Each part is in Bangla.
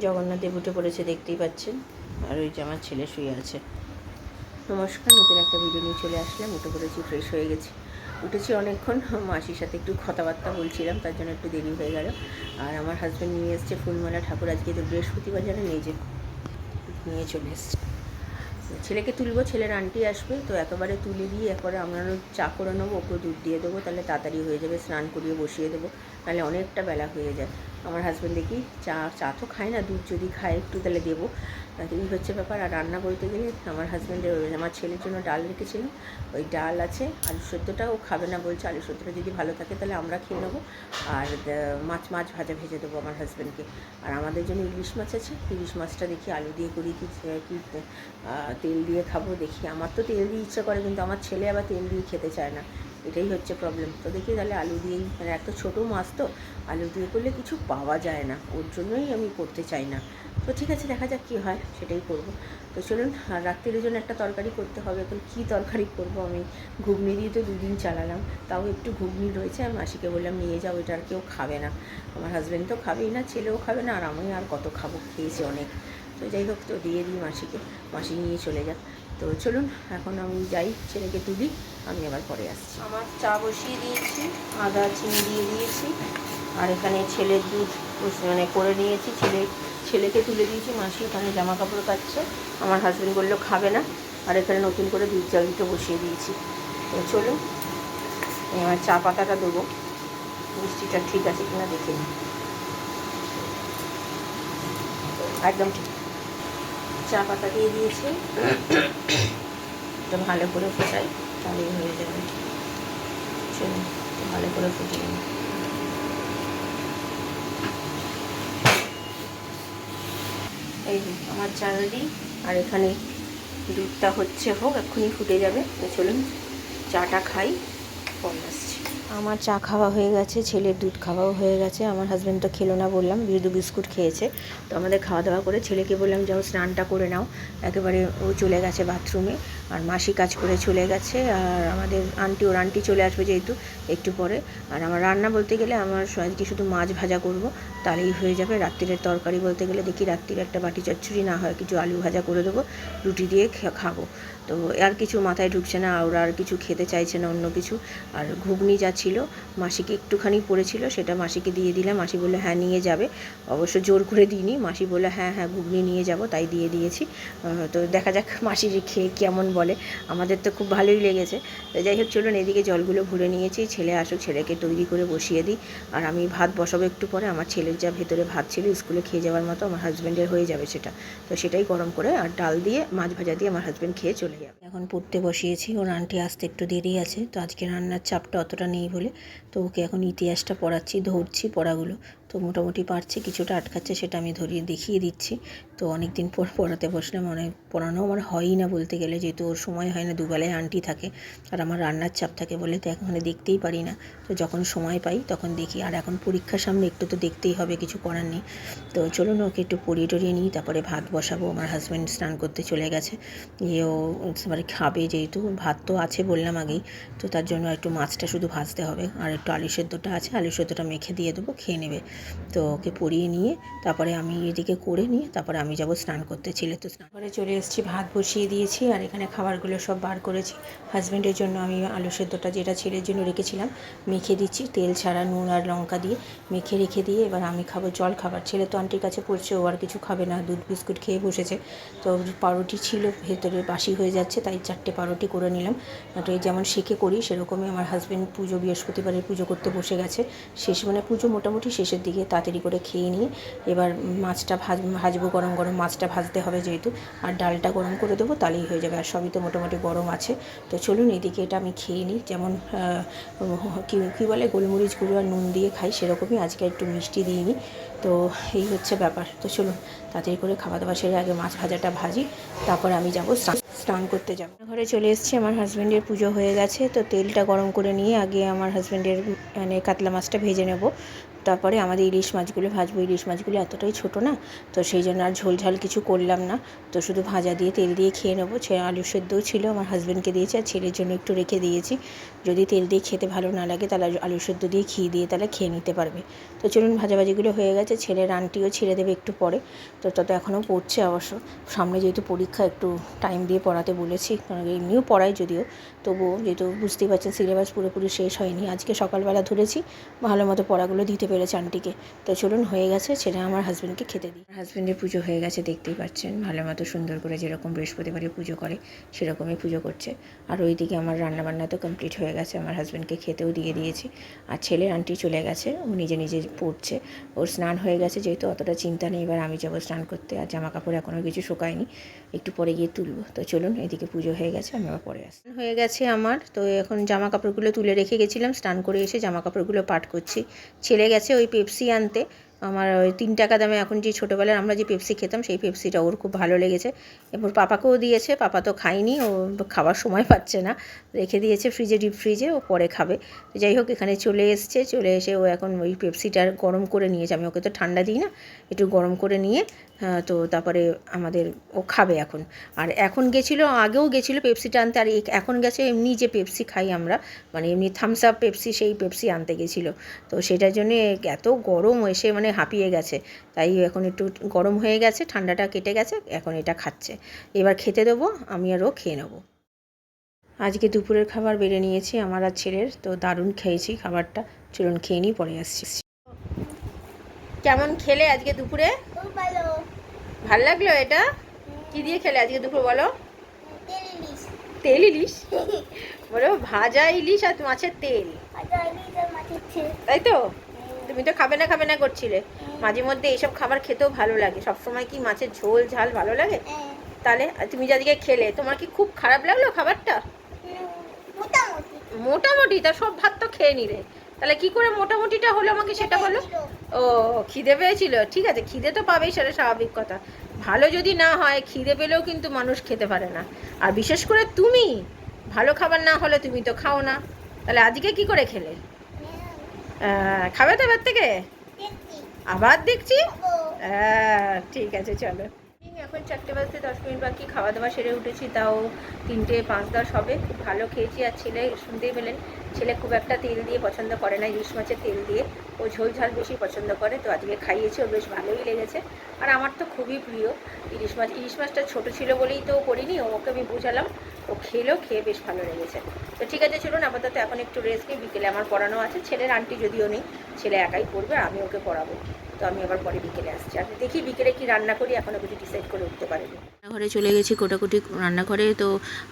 জগন্নাথ দেব উঠে পড়েছে, দেখতেই পাচ্ছেন। আর ওই যে আমার ছেলে শুয়ে আছে। নমস্কার, নতুন একটা ভিডিও নিয়ে চলে আসলাম। উঠে পড়েছি, ফ্রেশ হয়ে গেছি, উঠেছি অনেকক্ষণ। মাসির সাথে একটু কথাবার্তা বলছিলাম, তার জন্য একটু দেরি হয়ে গেল। আর আমার হাজব্যান্ড নিয়ে এসছে ফুলমালা ঠাকুর, আজকে তো বৃহস্পতিবার জানে, নিয়ে চলে এসছে। ছেলেকে তুলবো, ছেলের আন্টি আসবে, তো একেবারে তুলে দিয়ে এরপরে আমরাও চা করে নেবো, ওকে দুধ দিয়ে দেবো, তাহলে তাড়াতাড়ি হয়ে যাবে। স্নান করিয়ে বসিয়ে দেবো, নাহলে অনেকটা বেলা হয়ে যায়। আমার হাজব্যান্ড দেখি চা তো খায় না, দুধ যদি খায় একটু তাহলে দেবো। এই হচ্ছে ব্যাপার। আর রান্না বলতে গেলে আমার হাজব্যান্ডের, আমার ছেলের জন্য ডাল রেখেছিলাম, ওই ডাল আছে। আলু সেদ্ধটা ও খাবে না বলছে, আলু সেদ্ধটা যদি ভালো থাকে তাহলে আমরা খেয়ে নেবো। আর মাছ ভাজা ভেজে দেবো আমার হাজব্যান্ডকে। আর আমাদের জন্য ইলিশ মাছ আছে, ইলিশ মাছটা দেখি আলু দিয়ে করি কি তেল দিয়ে খাবো দেখি। আমার তো তেল দিয়ে ইচ্ছা করে, কিন্তু আমার ছেলে আবার তেল দিয়ে খেতে চায় না, এটাই হচ্ছে প্রবলেম। তো দেখি তাহলে আলু দিয়েই, মানে এত ছোটো মাছ তো আলু দিয়ে করলে কিছু পাওয়া যায় না, ওর জন্যই আমি করতে চাই না। তো ঠিক আছে, দেখা যাক কী হয়, সেটাই করব। তো চলুন। আর রাত্রির জন্য একটা তরকারি করতে হবে। এখন কী তরকারি করব আমি? ঘুগনি দিয়ে তো 2 দিন চালালাম, তাও একটু ঘুগনি রয়েছে। আমি মাসিকে বললাম নিয়ে যাও, এটা আর কেউ খাবে না। আমার হাজব্যান্ড তো খাবেই না, ছেলেও খাবে না, আর আমি আর কত খাবো, খেয়েছি অনেক। তো যাই হোক, তো দিয়ে দিই মাসিকে, মাসি নিয়ে চলে যাক। তো চলুন, এখন আমি যাই, ছেলেকে তুলি, আমি আবার পরে আসছি। আমার চা বসিয়ে দিয়েছি, আদা চিনি দিয়ে দিয়েছি, আর এখানে ছেলের দুধ মানে করে নিয়েছি। ছেলেকে তুলে দিয়েছি, মাসি ওখানে জামা কাপড় কাচ্ছে। আমার হাজব্যান্ড বললো খাবে না, আর এখানে নতুন করে দুধ জল দিতে বসিয়ে দিয়েছি। তো চলুন, এবার চা পাতাটা দেবো, মিষ্টিটা ঠিক আছে কিনা দেখে নিই। একদম ঠিক, চা পাতা দিয়ে দিয়েছি। তো ভালো করে ফোটাই, তাহলেই হয়ে যাবে। চলুন, ভালো করে ফুটিয়ে নিই। এই আমার চা রেডি, আর এখানে দুধটা হোক, এক্ষুনি ফুটে যাবে। তো চলুন চাটা খাই, পরে আসছি। আমার চা খাওয়া হয়ে গেছে, ছেলের দুধ খাওয়াও হয়ে গেছে। আমার হাজব্যান্ড তো খেলো না বললাম, বিদু বিস্কুট খেয়েছে। তো আমাদের খাওয়া দাওয়া করে ছেলেকে বললাম যাও স্নানটা করে নাও, একেবারে ও চলে গেছে বাথরুমে। আর মাসি কাজ করে চলে গেছে, আর আমাদের ওর আন্টি চলে আসবে যেহেতু একটু পরে। আর আমার রান্না বলতে গেলে আমার আজকে শুধু মাছ ভাজা করব, তাহলেই হয়ে যাবে। রাত্রিরের তরকারি বলতে গেলে দেখি রাত্রির একটা বাটি চচ্চড়ি, না হয় কিছু আলু ভাজা করে দেবো, রুটি দিয়ে খাবো। তো আর কিছু মাথায় ঢুকছে না, ওরা আর কিছু খেতে চাইছে না অন্য কিছু। আর ঘুগনি যা ছিল মাসিকে একটুখানি পড়েছিল, সেটা মাসিকে দিয়ে দিলাম। মাসি বললো হ্যাঁ নিয়ে যাবে, অবশ্য জোর করে দিইনি। মাসি বললো হ্যাঁ ঘুগনি নিয়ে যাব, তাই দিয়ে দিয়েছি। তো দেখা যাক মাসি খেয়ে কেমন বলে। আমাদের তো খুব ভালোই লেগেছে। তো যাই হোক, চলুন এদিকে জলগুলো ভরে নিয়েছি, ছেলে আসুক, ছেলেকে তৈরি করে বসিয়ে দিই। আর আমি ভাত বসাবো একটু পরে। আমার ছেলের যা ভেতরে ভাত ছিল স্কুলে খেয়ে যাওয়ার মতো, আমার হাজব্যান্ডের হয়ে যাবে সেটা। তো সেটাই গরম করে আর ডাল দিয়ে মাছ ভাজা দিয়ে আমার হাজব্যান্ড খেয়ে চলে যাবে। এখন পড়তে বসিয়েছি, ওর আন্টি আসতে একটু দেরি আছে, তো আজকে রান্নার চাপটা অতটা নেই বলে তো ওকে এখন ইতিহাসটা পড়াচ্ছি, ধরছি পড়াগুলো। তো মোটামুটি পারছে, কিছুটা আটকাচ্ছে, সেটা আমি ধরিয়ে দেখিয়ে দিচ্ছি। তো অনেক দিন পর পড়াতে বসলাম, পড়ানো আমার হয়ই না বলতে গেলে, যেহেতু ওর সময় হয় না, দুবেলায় আন্টি থাকে আর আমার রান্নার চাপ থাকে বলে তো এখন দেখতেই পারি না। তো যখন সময় পাই তখন দেখি। আর এখন পরীক্ষার সামনে একটু তো দেখতেই হবে, কিছু করার নেই। তো চলুন ওকে একটু পড়িয়ে টরিয়ে নিই, তারপরে ভাত বসাবো। আমার হাজব্যান্ড স্নান করতে চলে গেছে, ও এবারে খাবে, যেহেতু ভাত তো আছে বললাম আগেই, তো তার জন্য একটু মাছটা শুধু ভাজতে হবে। আর একটু আলু সেদ্ধটা আছে, আলু সেদ্ধটা মেখে দিয়ে দেবো, খেয়ে নেবে। তো ওকে পরিয়ে নিয়ে তারপরে আমি এদিকে করে নিয়ে তারপরে আমি যাব স্নান করতে। ছেলে তো স্নান করে চলে এসেছি, ভাত বসিয়ে দিয়েছি, আর এখানে খাবারগুলো সব বার করেছি। হাজব্যান্ডের জন্য আমি আলু সেদ্ধটা যেটা ছেলের জন্য রেখেছিলাম মেখে দিচ্ছি, তেল ছাড়া নুন আর লঙ্কা দিয়ে মেখে রেখে দিয়ে এবার আমি খাবো জল খাবার। ছেলে তো আন্টির কাছে পড়ছে, ও আর কিছু খাবে না, দুধ বিস্কুট খেয়ে বসেছে। তো পাউরুটি ছিল ভেতরে, বাসি হয়ে যাচ্ছে, তাই 4টে পাউরুটি করে নিলাম। তো এই যেমন শেখে করি সেরকমই আমার হাজব্যান্ড বৃহস্পতিবারের পুজো করতে বসে গেছে। মানে পুজো মোটামুটি শেষের দিকে, তাড়াতাড়ি করে খেয়ে নিয়ে এবার মাছটা ভাজবো। গরম গরম মাছটা ভাজতে হবে যেহেতু, আর ডালটা গরম করে দেবো, তাহলেই হয়ে যাবে। আর সবই তো মোটামুটি গরম আছে। তো চলুন এদিকে এটা আমি খেয়ে নিই, যেমন কী বলে গোলমরিচ গুঁড়ো আর নুন দিয়ে খাই, সেরকমই আজকে একটু মিষ্টি দিয়ে নিই। তো এই হচ্ছে ব্যাপার। তো চলুন তাড়াতাড়ি করে খাওয়া দাওয়া সেরে আগে মাছ ভাজাটা ভাজি, তারপরে আমি যাব স্নান করতে যাব। ঘরে চলে এসেছি, আমার হাজব্যান্ডের পুজো হয়ে গেছে। তো তেলটা গরম করে নিয়ে আগে আমার হাজব্যান্ডের মানে কাতলা মাছটা ভেজে নেব। তারপরে আমাদের ইলিশ মাছগুলো ভাজবো। ইলিশ মাছগুলো এতটাই ছোটো না, তো সেই জন্য আর ঝোল ঝাল কিছু করলাম না, তো শুধু ভাজা দিয়ে তেল দিয়ে খেয়ে নেবো। আলু সেদ্ধও ছিল, আমার হাজব্যান্ডকে দিয়েছি, আর ছেলের জন্য একটু রেখে দিয়েছি। যদি তেল দিয়ে খেতে ভালো না লাগে তাহলে আলু সেদ্ধ দিয়ে ঘি দিয়ে তাহলে খেয়ে নিতে পারবে। তো চলুন, ভাজাভাজিগুলো হয়ে গেছে, ছেলের আন্টিও ছেড়ে দেবে একটু পরে। তো তত এখনও পড়ছে অবশ্য, সামনে যেহেতু পরীক্ষা একটু টাইম দিয়ে পড়াতে বলেছি, কারণ এমনিও পড়াই যদিও, তবুও যেহেতু বুঝতেই পারছেন সিলেবাস পুরোপুরি শেষ হয়নি। আজকে সকালবেলা ধরেছি, ভালো মতো পড়াগুলো দিতে পেরেছে আন্টিকে। তো চলুন, হয়ে গেছে, ছেলে আমার হাজব্যান্ডকে খেতে দিই। হাজব্যান্ডের পুজো হয়ে গেছে, দেখতেই পাচ্ছেন, ভালো মতো সুন্দর করে যেরকম বৃহস্পতিবারে পুজো করে সেরকমই পুজো করছে। আর ওইদিকে আমার রান্নাবান্না তো কমপ্লিট হয়ে গেছে, আমার হাজব্যান্ডকে খেতেও দিয়ে দিয়েছি। আর ছেলের আন্টি চলে গেছে, ও নিজে নিজে পড়ছে, ওর স্নান হয়ে গেছে যেহেতু অতটা চিন্তা নেই। এবার আমি যাবো স্নান করতে, আর জামা কাপড় এখনও কিছু শুকায়নি, একটু পরে গিয়ে তুলবো। তো চলুন, এদিকে পুজো হয়ে গেছে, আমি আবার পরে আসি। হয়ে গেছে আমার, তো এখন জামা কাপড়গুলো তুলে রেখে গেছিলাম, স্নান করে এসে জামা কাপড়গুলো পাট করছি। ছেলে গেছে ওই পেপসি আনতে, আমার ওই 3 টাকা দামে এখন যে ছোটোবেলায় আমরা যে পেপসি খেতাম সেই পেপসিটা ওর খুব ভালো লেগেছে। এরপর পাপাকেও দিয়েছে, পাপা তো খায়নি, ও খাবার সময় পাচ্ছে না, রেখে দিয়েছে ফ্রিজে, ডিপ ফ্রিজে, ও পরে খাবে। তো যাই হোক, এখানে চলে এসে ও এখন ওই পেপসিটা গরম করে নিয়েছে, আমি ওকে তো ঠান্ডা দিই না, একটু গরম করে নিয়ে তো তারপরে ও খাবে এখন। আর এখন আগেও গেছিলো পেপসিটা আনতে, আর এখন গেছে এমনি যে পেপসি খাই আমরা, মানে এমনি থামস আপ পেপসি, সেই পেপসি আনতে গেছিলো। তো সেটার জন্যে এত গরম এসে মানে হাঁপিয়ে গেছে, তাই এখন একটু গরম হয়ে গেছে, ঠান্ডাটা কেটে গেছে, এখন এটা খাচ্ছে। এবার খেতে দেবো, আমি আর ও খেয়ে নেবো। আজকে দুপুরের খাবার বেড়ে নিয়েছি আমার আর ছেলের, তো দারুণ খেয়েছি খাবারটা। চলুন খেয়ে নিই, পরে আসছি। কেমন খেলে আজকে দুপুরে? ভাল লাগলো? এটা কি দিয়ে খেলে আজকে দুপুর বলো? তেল ইলিশ বলো, ভাজা ইলিশ আর মাছের তেল, তাই তো? তুমি তো খাবে না করছিলে। মাঝে মধ্যে এইসব খাবার খেতেও ভালো লাগে, সবসময় কি মাছের ঝোল ঝাল ভালো লাগে? তাহলে তুমি যে আজকে খেলে, তোমার কি খুব খারাপ লাগলো খাবারটা? মোটামুটি? তা সব ভাত তো খেয়ে নিলে, তাহলে কি করে মোটামুটিটা হলো আমাকে সেটা বলো। ও, খিদে পেয়েছিল, ঠিক আছে, খিদে তো পাবেই, সেটা স্বাভাবিক কথা। ভালো যদি না হয়, খিদে পেলেও কিন্তু মানুষ খেতে পারে না। আর বিশেষ করে তুমি, ভালো খাবার না হলে তুমি তো খাও না, তাহলে আজকে কি করে খেলে? খাবে তো এবার থেকে? আবার দেখছি। ঠিক আছে, চলো। এখন 4টে বাজতে 10 মিনিট বাকি, খাওয়া দাওয়া সেরে উঠেছি, তাও 3টে 5-10 হবে। খুব ভালো খেয়েছি। আর ছেলে, শুনতেই পেলেন, ছেলে খুব একটা তেল দিয়ে পছন্দ করে না, ইলিশ মাছের তেল দিয়ে, ও ঝোল ঝাল বেশি পছন্দ করে। তো আজকে খাইয়েছি, ওর বেশ ভালোই লেগেছে। আর আমার তো খুবই প্রিয় ইলিশ মাছ। ইলিশ মাছটা ছোটো ছিল বলেই তো করিনি, ওকে আমি বুঝালাম, ও খেয়ে বেশ ভালো লেগেছে। তো ঠিক আছে, চলুন আপাতত এখন একটু রেস্ট নিই, বিকেলে আমার পড়ানো আছে। ছেলের আন্টি যদিও নেই, ছেলে একাই পড়বে, আমি ওকে পড়াবো। তো আমি আবার পরে বিকেলে আসছি, আর দেখি বিকেলে কি রান্না করি, এখনও কিছু ডিসাইড করে উঠতে পারিনি। রান্নাঘরে চলে গেছি, কোটাকুটি রান্নাঘরে। তো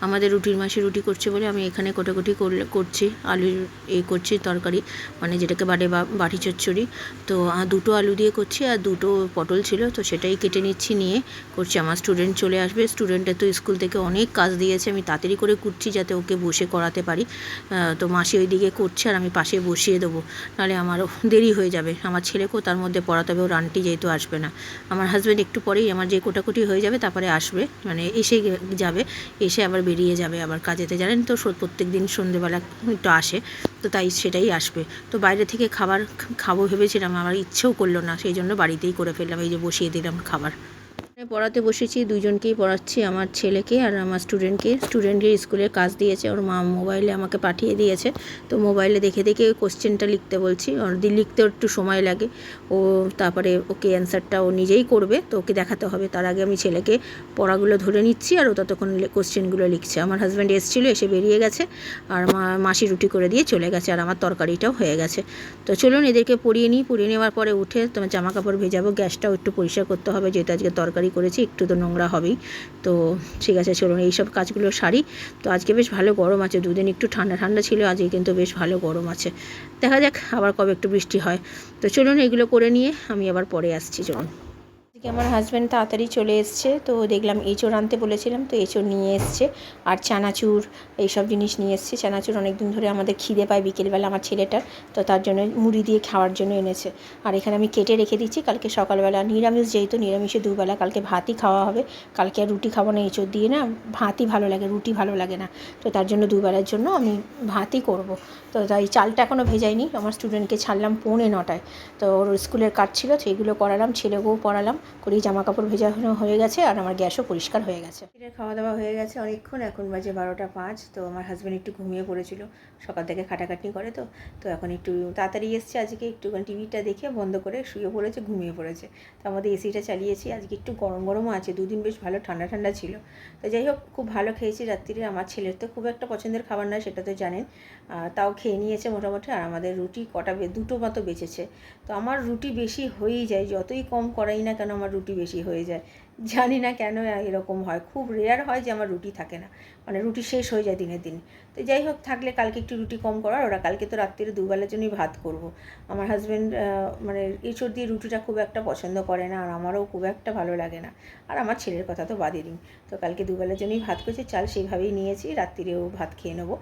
আমাদের রুটির মাসে রুটি করছে বলে আমি এখানে কোটাকুটি করছি, আলুর করছি তরকারি, মানে যেটাকে বাটি চচ্চড়ি। তো 2টো আলু দিয়ে করছি, আর 2টো পটল ছিল, তো সেটাই কেটে নিচ্ছি, নিয়ে করছি। আমার স্টুডেন্ট চলে আসবে, স্টুডেন্টের তো স্কুল থেকে অনেক কাজ দিয়েছে, আমি তাড়াতাড়ি করে করছি যাতে ওকে বসে করাতে পারি। তো মাসি ওইদিকে করছে, আর আমি পাশে বসিয়ে দেবো, নাহলে আমারও দেরি হয়ে যাবে। আমার ছেলেকেও তার মধ্যে পড়াতে হবে, ওর আন্টি যেহেতু আসবে না। আমার হাজব্যান্ড একটু পরেই, আমার যে কোটাকুটি হয়ে যাবে তারপরে আসবে, মানে এসে যাবে, এসে আবার বেরিয়ে যাবে আবার কাজেতে। জানেন তো, প্রত্যেক দিন সন্ধেবেলা একটু আসে, তো তাই সেটাই আসবে। তো বাইরে থেকে খাবার খাবো ভেবেছিলাম, আমার ইচ্ছেও করলো না, সেই জন্য বাড়িতেই করে ফেললাম, এই যে বসিয়ে দিলাম খাবার। পড়াতে বসেছি, দুজনকেই পড়াচ্ছি, আমার ছেলেকে আর আমার স্টুডেন্টকে স্কুলের কাজ দিয়েছে, ওর মা মোবাইলে আমাকে পাঠিয়ে দিয়েছে। তো মোবাইলে দেখে ওই কোশ্চেনটা লিখতে বলছি, ওর লিখতেও একটু সময় লাগে, ও তারপরে ওকে অ্যান্সারটা ও নিজেই করবে, তো ওকে দেখাতে হবে। তার আগে আমি ছেলেকে পড়াগুলো ধরে নিচ্ছি, আর ও ততক্ষণ কোশ্চেনগুলো লিখছে। আমার হাজব্যান্ড এসেছিলো, এসে বেরিয়ে গেছে, আর মাসি রুটি করে দিয়ে চলে গেছে, আর আমার তরকারিটাও হয়ে গেছে। তো চলুন এদেরকে পড়িয়ে নেওয়ার পরে উঠে তোমার জামা কাপড় ভেজাবো, গ্যাসটাও একটু পরিষ্কার করতে হবে, যেহেতু আজকে তরকারি করেছি, একটু তো নোংরা হবেই। তো ঠিক আছে, চলুন এইসব কাজগুলো সারি। তো আজকে বেশ ভালো গরম আছে, দুদিন একটু ঠান্ডা ছিল, আজকে কিন্তু বেশ ভালো গরম আছে। দেখা যাক আবার কবে একটু বৃষ্টি হয়। তো চলুন এগুলো করে নিয়ে আমি আবার পরে আসছি, চলুন। আজকে আমার হাজব্যান্ড তাড়াতাড়ি চলে এসছে, তো দেখলাম এঁচোড় আনতে বলেছিলাম, তো এঁচোড় নিয়ে এসছে আর চানাচুর এইসব জিনিস নিয়ে এসছে। চানাচুর অনেক দিন ধরে আমাদের খিদে পায় বিকেলবেলা আমার ছেলেটার, তো তার জন্য মুড়ি দিয়ে খাওয়ার জন্য এনেছে। আর এখানে আমি কেটে রেখে দিচ্ছি, কালকে সকালবেলা নিরামিষ, যেহেতু নিরামিষে দুবেলা কালকে ভাতই খাওয়া হবে। কালকে আর রুটি খাবো না, এঁচোড় দিয়ে না ভাতই ভালো লাগে, রুটি ভালো লাগে না, তো তার জন্য দুবেলার জন্য আমি ভাতই করব। তো তাই চালটা এখনও ভেজাইনি, আমার স্টুডেন্টকে ছাড়লাম 8:45, তো ওর স্কুলের কাজ ছিল, সেইগুলো করালাম, ছেলেকেও পড়ালাম, করেই জামা কাপড় ভেজানো হয়ে গেছে আর আমার গ্যাসও পরিষ্কার হয়ে গেছে। খাওয়া দাওয়া হয়ে গেছে অনেকক্ষণ, এখন বাজে 12টা 5। তো আমার হাজব্যান্ড একটু ঘুমিয়ে পড়েছিল, সকাল থেকে খাটাখাটনি করে, তো এখন একটু তাড়াতাড়ি এসছে আজকে, একটুখানি টিভিটা দেখে বন্ধ করে শুয়ে পড়েছে, ঘুমিয়ে পড়েছে। তো আমাদের এসিটা চালিয়েছি, আজকে একটু গরম গরমও আছে, দুদিন বেশ ভালো ঠান্ডা ঠান্ডা ছিল। তো যাই হোক, খুব ভালো খেয়েছি রাত্রিরে। আমার ছেলের তো খুব একটা পছন্দের খাবার নয়, সেটা তো জানেন, তাও খেয়ে নিয়েছে মোটামুটি। আর আমাদের রুটি দুটো মতো বেঁচেছে। তো আমার রুটি বেশি হয়েই যায়, যতই কম করাই না কেন আমার রুটি বেশি হয়ে যায়, জানি না কেন এরকম হয়। খুব রেয়ার হয় যে আমার রুটি থাকে না, মানে রুটি শেষ হয়ে যায় দিনের দিন। তো যাই হোক, থাকলে কালকে একটু রুটি কম করার, ওরা কালকে তো রাত্রিরে দুবেলার জন্যই ভাত করব। আমার হাজব্যান্ড মানে এঁচোড় দিয়ে রুটিটা খুব একটা পছন্দ করে না, আর আমারও খুব একটা ভালো লাগে না, আর আমার ছেলের কথা তো বাদই দিন। তো কালকে দুবেলার জন্যই ভাত করছি, চাল সেইভাবেই নিয়েছি, রাত্রিরেও ভাত খেয়ে নেবো,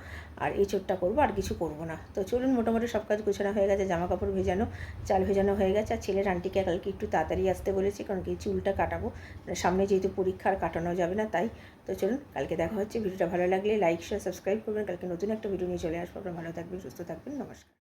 আর এঁচোড়টা করবো, আর কিছু করবো না। তো চলুন, মোটামুটি সব কাজ গোছানো হয়ে গেছে, জামা কাপড় ভেজানো, চাল ভেজানো হয়ে গেছে। আর ছেলের আন্টিকে কালকে একটু তাড়াতাড়ি আসতে বলেছি, কারণ কি চুলটা কাটাবো, সামনে যেহেতু পরীক্ষা, আর কাটানো যাবে না, তাই। তো চলুন, কালকে দেখা হচ্ছে। ভিডিওটা ভালো লাগলে লাইক শেয়ার সাবস্ক্রাইব করবেন, কালকে নতুন একটা ভিডিও নিয়ে চলে আসবো। আপনারা ভালো থাকবেন, সুস্থ থাকবেন, নমস্কার।